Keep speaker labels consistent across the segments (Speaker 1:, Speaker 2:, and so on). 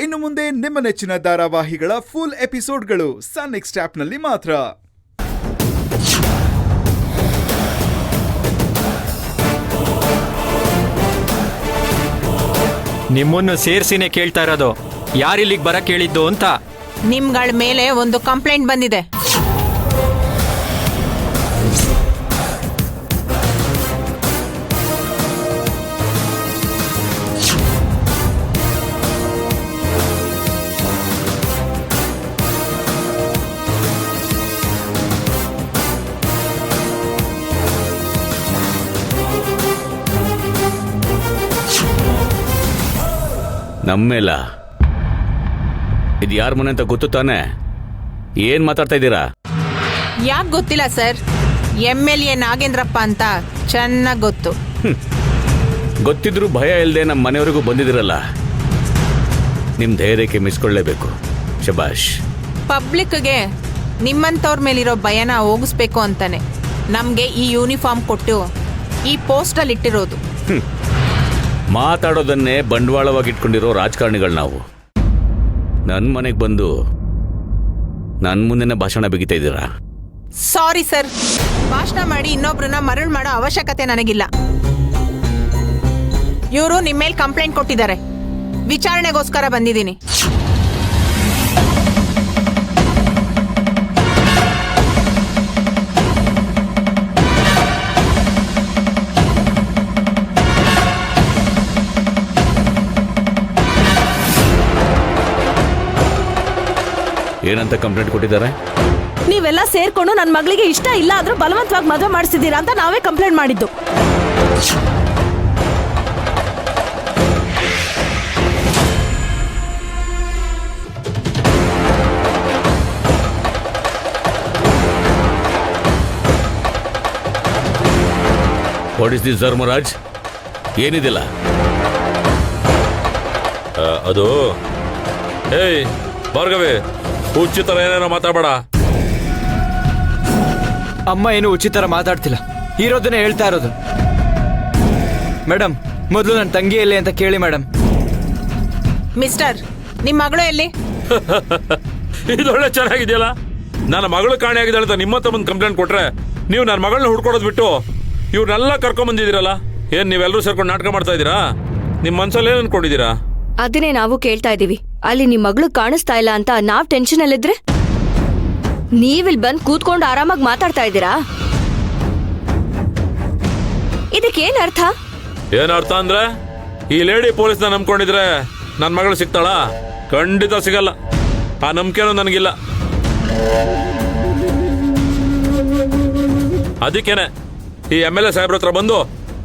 Speaker 1: ಇನ್ನು ಮುಂದೆ ನಿಮ್ಮ ನೆಚ್ಚಿನ ಧಾರಾವಾಹಿಗಳ ಫುಲ್ ಎಪಿಸೋಡ್ಗಳು ಸನ್ ನೆಕ್ಸ್ಟ್ ಆಪ್ನಲ್ಲಿ ಮಾತ್ರ.
Speaker 2: ನಿಮ್ಮನ್ನು ಸೇರ್ಸಿನೇ ಕೇಳ್ತಾ ಇರೋದು, ಯಾರಿಲ್ಲಿಗೆ ಬರಕ್ ಹೇಳಿದ್ದು ಅಂತ.
Speaker 3: ನಿಮ್ಗಳ ಮೇಲೆ ಒಂದು ಕಂಪ್ಲೇಂಟ್ ಬಂದಿದೆ.
Speaker 4: ನಮ್ಮೇಲ ಇದು ಯಾರ ಮನೆ ಅಂತ ಗೊತ್ತು ತಾನೆ? ಏನ್ ಮಾತಾಡ್ತಾ ಇದ್ದೀರಾ?
Speaker 3: ಯಾಕೆ ಗೊತ್ತಿಲ್ಲ ಸರ್, MLA ನಾಗೇಂದ್ರಪ್ಪ ಅಂತ ಚೆನ್ನಾಗಿ ಗೊತ್ತು.
Speaker 4: ಗೊತ್ತಿದ್ರು ಭಯ ಇಲ್ಲದೆ ನಮ್ಮ ಮನೆಯವರೆಗೂ ಬಂದಿದಿರಲ್ಲ, ನಿಮ್ ಧೈರ್ಯಕ್ಕೆ ಮೆಚ್ಕೊಳ್ಳೇಬೇಕು. ಶಬಾಷ್.
Speaker 3: ಪಬ್ಲಿಕ್ಗೆ ನಿಮ್ಮಂತವ್ರ ಮೇಲಿರೋ ಭಯನ ಹೋಗಿಸ್ಬೇಕು ಅಂತಾನೆ ನಮ್ಗೆ ಈ ಯೂನಿಫಾರ್ಮ್ ಕೊಟ್ಟು ಈ ಪೋಸ್ಟಲ್ಲಿ ಇಟ್ಟಿರೋದು.
Speaker 4: ಮಾತಾಡೋದನ್ನೇ ಬಂಡವಾಳವಾಗಿ ಇಟ್ಕೊಂಡಿರೋ ರಾಜಕಾರಣಿಗಳು ನಾವು. ನನ್ನ ಮನೆಗೆ ಬಂದು ನನ್ನ ಮುಂದೆನೇ ಭಾಷಣ ಬಿಗಿತಾ ಇದ್ದೀರಾ?
Speaker 3: ಸಾರಿ ಸರ್, ಭಾಷಣ ಮಾಡಿ ಇನ್ನೊಬ್ರನ್ನ ಮರಳು ಮಾಡೋ ಅವಶ್ಯಕತೆ ನನಗಿಲ್ಲ. ಇವರು ನಿಮ್ಮ ಮೇಲೆ ಕಂಪ್ಲೇಂಟ್ ಕೊಟ್ಟಿದ್ದಾರೆ, ವಿಚಾರಣೆಗೋಸ್ಕರ ಬಂದಿದ್ದೀನಿ.
Speaker 4: ಏನಂತ ಕಂಪ್ಲೇಂಟ್ ಕೊಟ್ಟಿದ್ದಾರೆ?
Speaker 5: ನೀವೆಲ್ಲ ಸೇರ್ಕೊಂಡು ನನ್ನ ಮಗಳಿಗೆ ಇಷ್ಟ ಇಲ್ಲ ಆದ್ರೂ ಬಲವಂತವಾಗಿ ಮದುವೆ ಮಾಡಿಸಿದ್ದೀರಾ ಅಂತ ನಾವೇ ಕಂಪ್ಲೇಂಟ್ ಮಾಡಿದ್ದು.
Speaker 4: What is this Dharmaraj? ಏನಿದಿಲ್ಲ?
Speaker 6: ಅದು ಏಯ್ ಭಾರ್ಗವಿ, ಉಚಿತರ ಏನೇನೋ ಮಾತಾಡಬೇಡ.
Speaker 2: ಅಮ್ಮ ಏನು ಉಚಿತರ ಮಾತಾಡ್ತಿಲ್ಲ, ಇರೋದನ್ನೇ ಹೇಳ್ತಾ ಇರೋದು. ಮೇಡಮ್, ಮೊದಲು ನನ್ನ ತಂಗಿ ಎಲ್ಲಿ ಅಂತ ಕೇಳಿ ಮೇಡಮ್.
Speaker 3: ಮಿಸ್ಟರ್, ನಿಮ್ಮ ಮಗಳು ಎಲ್ಲಿ?
Speaker 6: ಇದೊಳ್ಳೆ ಚೆನ್ನಾಗಿದೆಯಲ್ಲ. ನನ್ನ ಮಗಳು ಕಾಣೆ ಆಗಿದ್ದಾಳೆ ಅಂತ ನಿಮ್ಮ ಹತ್ರ ಬಂದು ಕಂಪ್ಲೇಂಟ್ ಕೊಟ್ರೆ, ನೀವು ನನ್ನ ಮಗಳನ್ನ ಹುಡ್ಕೊಡೋದು ಬಿಟ್ಟು ಇವ್ರನ್ನೆಲ್ಲ ಕರ್ಕೊಂಡ್ ಬಂದಿದ್ದೀರಲ್ಲ. ಏನ್ ನೀವೆಲ್ಲರೂ ಸೇರ್ಕೊಂಡು ನಾಟಕ ಮಾಡ್ತಾ ಇದ್ದೀರಾ? ನಿಮ್ಮ ಮನ್ಸಲ್ಲಿ ಏನ್ ಅನ್ಕೊಂಡಿದ್ದೀರಾ?
Speaker 5: ಅದನ್ನೇ ನಾವು ಕೇಳ್ತಾ ಇದೀವಿ. ಅಲ್ಲಿ ನಿಮ್ ಮಗಳು ಕಾಣಿಸ್ತಾ ಇಲ್ಲ ಅಂತ ನಾವ್ ಟೆನ್ಷನ್ ಅಲ್ಲಿದ್ರೆ ನೀವಿಲ್ ಬಂದ್ ಕೂತ್ಕೊಂಡು ಆರಾಮಾಗಿ ಮಾತಾಡ್ತಾ ಇದ್ದೀರಾ? ಇದಕ್ಕೇನ್ ಅರ್ಥ?
Speaker 6: ಏನ್ ಅರ್ಥ ಅಂದ್ರೆ, ಈ ಲೇಡಿ ಪೊಲೀಸ್ನ ನಂಬ್ಕೊಂಡಿದ್ರೆ ನನ್ನ ಮಗಳು ಸಿಗ್ತಾಳ? ಖಂಡಿತ ಸಿಗಲ್ಲ. ಆ ನಂಬಿಕೆನೂ ನನಗಿಲ್ಲ. ಅದಕ್ಕೇನೆ ಈ MLA ಸಾಹೇಬ್ರ ಹತ್ರ ಬಂದು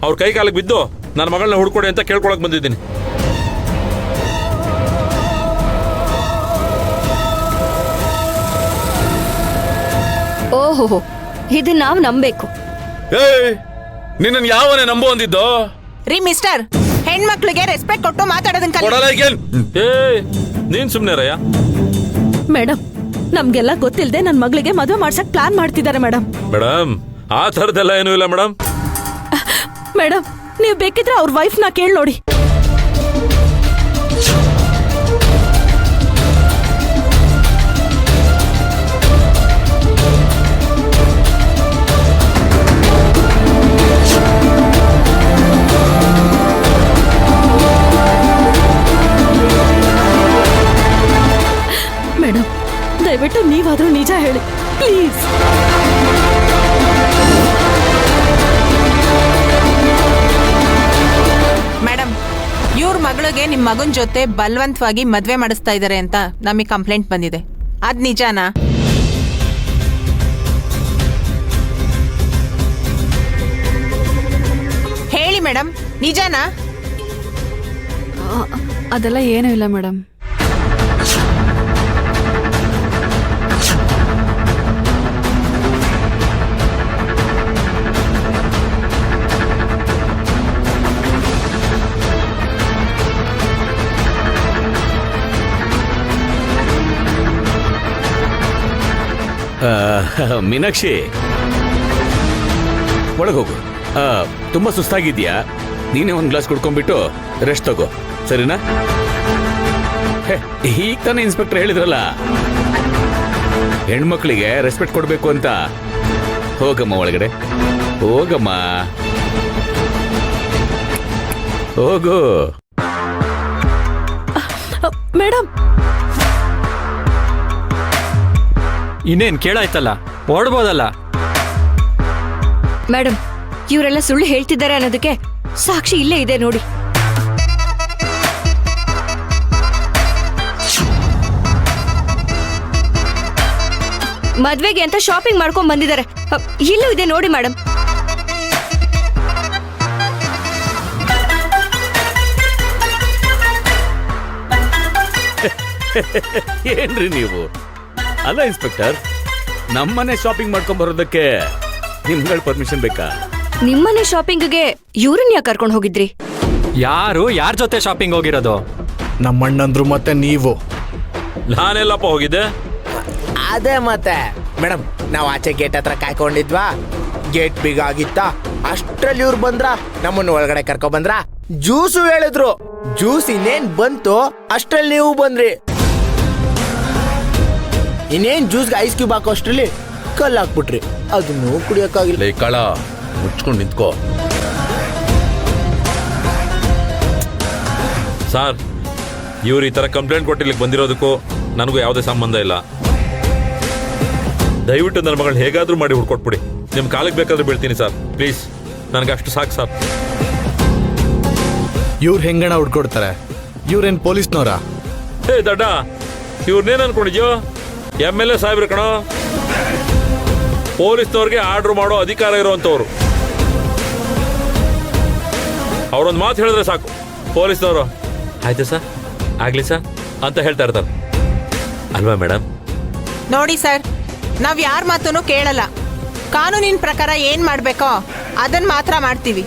Speaker 6: ಅವ್ರ ಕೈ ಕಾಲಿಗೆ ಬಿದ್ದು ನನ್ನ ಮಗಳನ್ನ ಹುಡ್ಕೊಡಿ ಅಂತ ಕೇಳ್ಕೊಳಕ್ ಬಂದಿದ್ದೀನಿ.
Speaker 5: ಓಹೋ, ಇದನ್ನ ನಾವ್ ನಂಬೇಕು.
Speaker 6: ನಿನ್ನ ಯಾವನೇ ನಂಬು ಅಂದಿದ್ದು?
Speaker 3: ರೀ ಮಿಸ್ಟರ್, ಹೆಣ್ಮಕ್ಳಿಗೆ ರೆಸ್ಪೆಕ್ಟ್ ಕೊಟ್ಟು ಮಾತಾಡೋದನ್ನ ಕಲಿ.
Speaker 6: ನೀನ್ ಸುಮ್ನೆ ರಯ್ಯ.
Speaker 5: ಮೇಡಮ್, ನಮ್ಗೆಲ್ಲ ಗೊತ್ತಿಲ್ಲದೆ ನನ್ ಮಗಳಿಗೆ ಮದುವೆ ಮಾಡ್ಸಕ್ ಪ್ಲಾನ್ ಮಾಡ್ತಿದ್ದಾರೆ ಮೇಡಮ್.
Speaker 6: ಮೇಡಮ್, ಆ ಥರದ್ದೆಲ್ಲ ಏನೂ ಇಲ್ಲ ಮೇಡಮ್.
Speaker 5: ಮೇಡಮ್, ನೀವ್ ಬೇಕಿದ್ರೆ ಅವ್ರ ವೈಫ್ನ ಕೇಳಿ ನೋಡಿ. ಮೇಡಮ್, ದಯವಿಟ್ಟು ನೀವಾದ್ರೂ ನಿಜ ಹೇಳಿ ಪ್ಲೀಸ್.
Speaker 3: ಮೇಡಮ್, ಇವ್ರ ಮಗಳಿಗೆ ನಿಮ್ ಮಗನ್ ಜೊತೆ ಬಲವಂತವಾಗಿ ಮದ್ವೆ ಮಾಡಿಸ್ತಾ ಇದಾರೆ ಅಂತ ನಮಗೆ ಕಂಪ್ಲೇಂಟ್ ಬಂದಿದೆ. ಅದ್ ನಿಜಾನಾ? ಹೇಳಿ ಮೇಡಮ್, ನಿಜಾನಾ?
Speaker 5: ಅದೆಲ್ಲ ಏನೂ ಇಲ್ಲ ಮೇಡಮ್.
Speaker 4: ಮೀನಾಕ್ಷಿ, ಒಳಗೋಗು. ತುಂಬಾ ಸುಸ್ತಾಗಿದ್ಯಾ? ನೀನೇ ಒಂದು ಗ್ಲಾಸ್ ಕುಡ್ಕೊಂಡ್ಬಿಟ್ಟು ರೆಸ್ಟ್ ತಗೋ, ಸರಿನಾ? ಈಗ ತಾನೇ ಇನ್ಸ್ಪೆಕ್ಟರ್ ಹೇಳಿದ್ರಲ್ಲ, ಹೆಣ್ಮಕ್ಳಿಗೆ ರೆಸ್ಪೆಕ್ಟ್ ಕೊಡ್ಬೇಕು ಅಂತ. ಹೋಗಮ್ಮ ಒಳಗಡೆ, ಹೋಗಮ್ಮ, ಹೋಗು.
Speaker 5: ಮೇಡಮ್,
Speaker 2: ಇನ್ನೇನ್ ಕೇಳಾಯ್ತಲ್ಲ, ಓಡ್ಬೋದಲ್ಲ.
Speaker 5: ಮೇಡಮ್, ಇವರೆಲ್ಲ ಸುಳ್ಳು ಹೇಳ್ತಿದ್ದಾರೆ ಅನ್ನೋದಕ್ಕೆ ಸಾಕ್ಷಿ ಇಲ್ಲೇ ಇದೆ ನೋಡಿ. ಮದ್ವೆಗೆ ಅಂತ ಶಾಪಿಂಗ್ ಮಾಡ್ಕೊಂಡ್ ಬಂದಿದ್ದಾರೆ. ಇಲ್ಲೂ ಇದೆ ನೋಡಿ ಮೇಡಮ್.
Speaker 4: ಏನ್ರಿ ನೀವು? ಅಲ್ಲ ಇನ್ಸ್ಪೆಕ್ಟರ್, ನಮ್ಮನೆ ಶಾಪಿಂಗ್ ಮಾಡ್ಕೊಂಡ್ ಬರೋದಕ್ಕೆ ನಿಮ್ಗಳ ಪರ್ಮಿಷನ್ ಬೇಕಾ?
Speaker 5: ನಿಮ್ಮನೆ ಶಾಪಿಂಗ್ಗೆ ಇವ್ರನ್ನ ಯಾಕೆ ಕರ್ಕೊಂಡು ಹೋಗಿದ್ರಿ?
Speaker 2: ಯಾರ ಜೊತೆ ಶಾಪಿಂಗ್ ಹೋಗಿರೋದು?
Speaker 7: ನಮ್ಮಣ್ಣಂದ್ರು ಮತ್ತೆ ನೀವು.
Speaker 6: ನಾನೆಲ್ಲಪ್ಪ ಹೋಗಿದ್ದೆ?
Speaker 8: ಅದೇ ಮತ್ತೆ ಮೇಡಮ್, ನಾವು ಆಚೆ ಗೇಟ್ ಹತ್ರ ಕಾಯ್ಕೊಂಡಿದ್ವಾ, ಗೇಟ್ ಬೀಗ ಆಗಿತ್ತ, ಅಷ್ಟ್ರಲ್ಲಿ ಇವ್ರು ಬಂದ್ರ, ನಮ್ಮನ್ನ ಒಳಗಡೆ ಕರ್ಕೊ ಬಂದ್ರ, ಜ್ಯೂಸು ಹೇಳಿದ್ರು. ಜ್ಯೂಸ್ ಇನ್ನೇನ್ ಬಂತು ಅಷ್ಟ್ರಲ್ಲಿ ನೀವು ಬಂದ್ರಿ. ಇನ್ನೇನ್ ಜ್ಯೂಸ್ಗೆ ಐಸ್ ಕ್ಯೂಬ್ ಹಾಕೋ ಅಷ್ಟ್ರಲ್ಲಿ ಕಲ್ಲು ಹಾಕ್ಬಿಟ್ರಿ. ಅದನ್ನು ಕುಡಿಯಕ್ಕಾಗಿಲ್ಲ.
Speaker 6: ಕಳ ಮುಚ್ಕೊಂಡು ನಿಂತ್ಕೋ. ಸರ್, ಇವ್ರು ಈ ತರ ಕಂಪ್ಲೇಂಟ್ ಕೊಟ್ಟಿಲ್ಲಿಗೆ ಬಂದಿರೋದಕ್ಕೂ ನನಗೂ ಯಾವುದೇ ಸಂಬಂಧ ಇಲ್ಲ. ದಯವಿಟ್ಟು ನನ್ನ ಮಗಳನ್ನ ಹೇಗಾದ್ರೂ ಮಾಡಿ ಹುಡ್ಕೊಟ್ಬಿಡಿ. ನಿಮ್ಮ ಕಾಲಕ್ಕೆ ಬೇಕಾದ್ರೂ ಬೀಳ್ತೀನಿ ಸರ್, ಪ್ಲೀಸ್. ನನಗೆ ಅಷ್ಟು ಸಾಕು ಸರ್.
Speaker 7: ಇವ್ರು ಹೆಂಗಣ ಹುಡ್ಕೊಡ್ತಾರೆ? ಇವ್ರೇನ್ ಪೊಲೀಸ್ನವರ?
Speaker 6: ಹೇ ದಡ್ಡ, ಇವ್ರನ್ನೇನು ಅನ್ಕೊಂಡಿದ್ಯೋ? MLA ಸಾಹೇಬ್ರು ಕಣೋ, ಪೊಲೀಸ್ನವ್ರಿಗೆ ಆರ್ಡರ್ ಮಾಡೋ ಅಧಿಕಾರ ಇರುವಂಥವ್ರು. ಅವ್ರೊಂದು ಮಾತು ಹೇಳಿದ್ರೆ ಸಾಕು, ಪೊಲೀಸ್ನವರು ಆಯ್ತು ಸರ್, ಆಗ್ಲಿ ಸರ್ ಅಂತ ಹೇಳ್ತಾ ಇರ್ತಾರೆ ಅಲ್ವಾ ಮೇಡಮ್?
Speaker 3: ನೋಡಿ ಸರ್, ನಾವ್ ಯಾರ ಮಾತನ್ನು ಕೇಳಲ್ಲ. ಕಾನೂನಿನ ಪ್ರಕಾರ ಏನ್ ಮಾಡ್ಬೇಕೋ ಅದನ್ನ ಮಾತ್ರ ಮಾಡ್ತೀವಿ.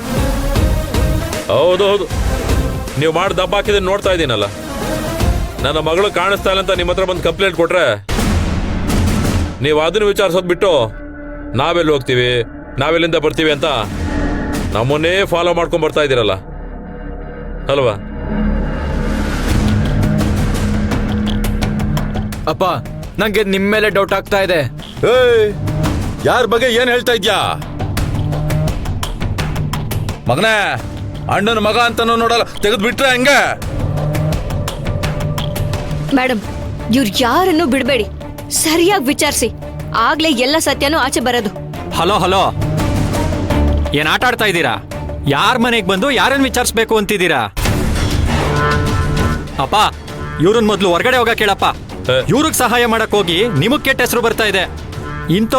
Speaker 6: ಹೌದು, ನೀವು ಮಾಡಿ ದಬ್ಬ ಹಾಕಿದ್ರೆ ನೋಡ್ತಾ ಇದ್ದೀನಲ್ಲ. ನನ್ನ ಮಗಳು ಕಾಣಿಸ್ತಾ ಇಲ್ಲ ಅಂತ ನಿಮ್ಮ ಹತ್ರ ಬಂದು ಕಂಪ್ಲೇಂಟ್ ಕೊಟ್ರೆ ನೀವು ಅದನ್ನು ವಿಚಾರಿಸೋದು ಬಿಟ್ಟು ನಾವೆಲ್ಲಿ ಹೋಗ್ತೀವಿ, ನಾವೆಲ್ಲಿಂದ ಬರ್ತೀವಿ ಅಂತ ನಮ್ಮನ್ನೇ ಫಾಲೋ ಮಾಡ್ಕೊಂಡ್ ಬರ್ತಾ ಇದ್ದೀರಲ್ಲ ಅಲ್ವಾ?
Speaker 7: ಅಪ್ಪ, ನಂಗೆ ನಿಮ್ ಮೇಲೆ ಡೌಟ್ ಆಗ್ತಾ ಇದೆ.
Speaker 9: ಯಾರ ಬಗ್ಗೆ ಏನ್ ಹೇಳ್ತಾ ಇದ್ಯಾ ಮಗನೇ? ಅಣ್ಣನ ಮಗ ಅಂತಾನು ನೋಡಲ್ಲ, ತೆಗೆದು ಬಿಟ್ರೆ ಹಂಗೆ.
Speaker 5: ಮೇಡಮ್, ಇವ್ರು ಯಾರನ್ನು ಬಿಡಬೇಡಿ, ಸರಿಯಾಗಿ ವಿಚಾರಿಸಿ, ಆಗ್ಲೇ ಎಲ್ಲ ಸತ್ಯನೂ ಆಚೆ ಬರೋದು.
Speaker 2: ಹಲೋ, ಏನ್ ಆಟ ಆಡ್ತಾ ಇದ್ದೀರಾ? ಯಾರ ಮನೆಗೆ ಬಂದು ಯಾರನ್ನ ವಿಚಾರಿಸ್ಬೇಕು ಅಂತಿದ್ದೀರಾ? ಅಪ್ಪ, ಇವ್ರನ್ನ ಮೊದ್ಲು ಹೊರಗಡೆ ಹೋಗಕ್ ಕೇಳಪ್ಪ. ಇವ್ರಿಗೆ ಸಹಾಯ ಮಾಡಕ್ ಹೋಗಿ ನಿಮಗ್ ಕೆಟ್ಟ ಹೆಸರು ಬರ್ತಾ ಇದೆ. ಇಂಥ